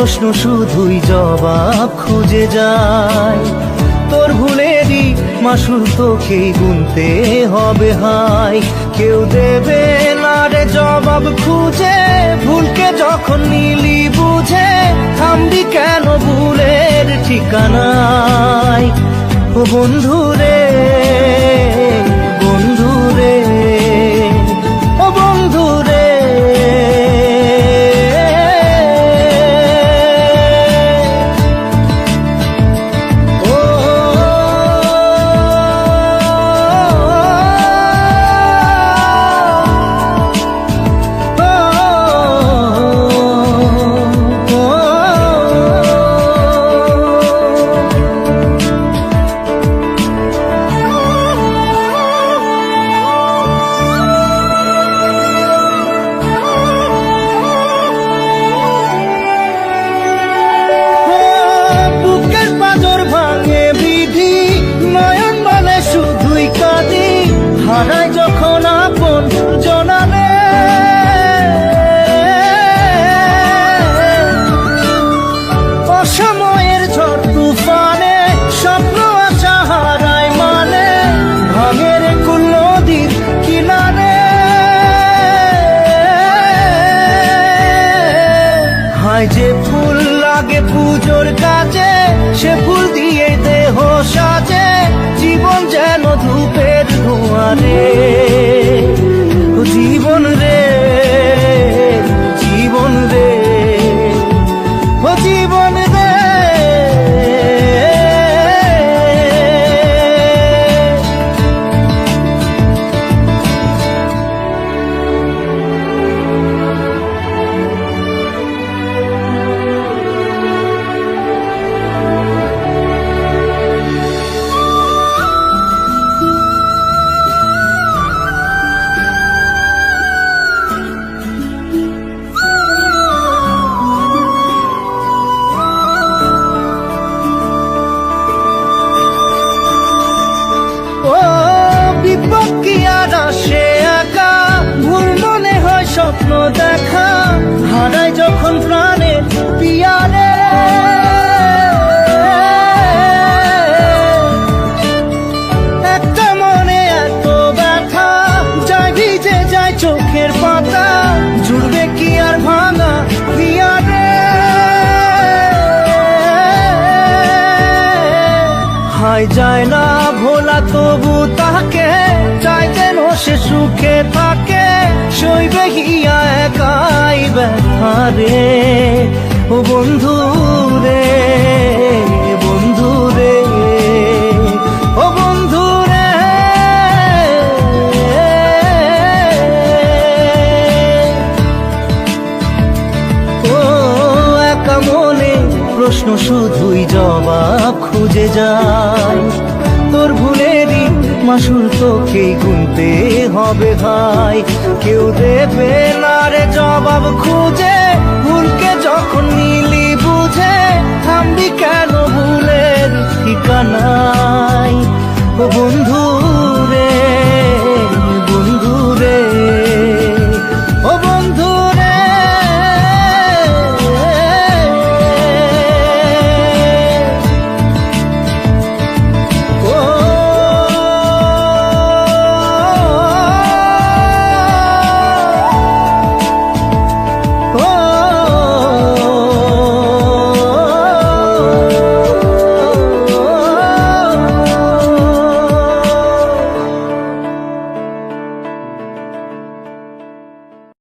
প্রশ্ন শুধুই জবাব খুঁজে যায়। তোর ভুলেরই মাসুল তোকেই গুনতে হবে হাই। কেউ দেবে না রে জবাব খুঁজে, ভুলকে যখন নিলি বুঝে থামবি কেন ভুলের ঠিকানায়। ও বন্ধু রে, বন্ধু রে, ও বন্ধু রে। হারায় যখন আপন জনারে, অসময়ের ঝড় তুফানে স্বপ্ন আশা হারায় মানে, ভাঙের কুল নদীর কিনারে। হায় যে ফুল লাগে পুজোর কাজে, সে ফুল দিয়ে দেহ সাজে, জীবন যেন ধূপের ধোঁয়ারে। ও জীবন রে, জীবন রে, ও জীবন রে। স্বপ্ন দেখা হারায় যখন প্রাণের পিয়ারে, একটা মনে এত ব্যথা যায় ভিজে যায় চোখের পাতা, জুড়বে কি আর ভাঙা পিয়ারে। হায় যায় না ভোলা তবু তাকে চাই যেন সে সুখে থাকে, সইবে হিয়া একাই ব্যথা রে। ও বন্ধু রে, বন্ধু রে, ও বন্ধু রে। ও একা মনে প্রশ্ন শুধুই জবাব খুঁজে যায়। তোর ভুলেরই মাসুল তোকেই গুনতে হবে ভাই। কেউ দেবে না রে জবাব খুঁজে, ভুলকে যখন নিলি বুঝে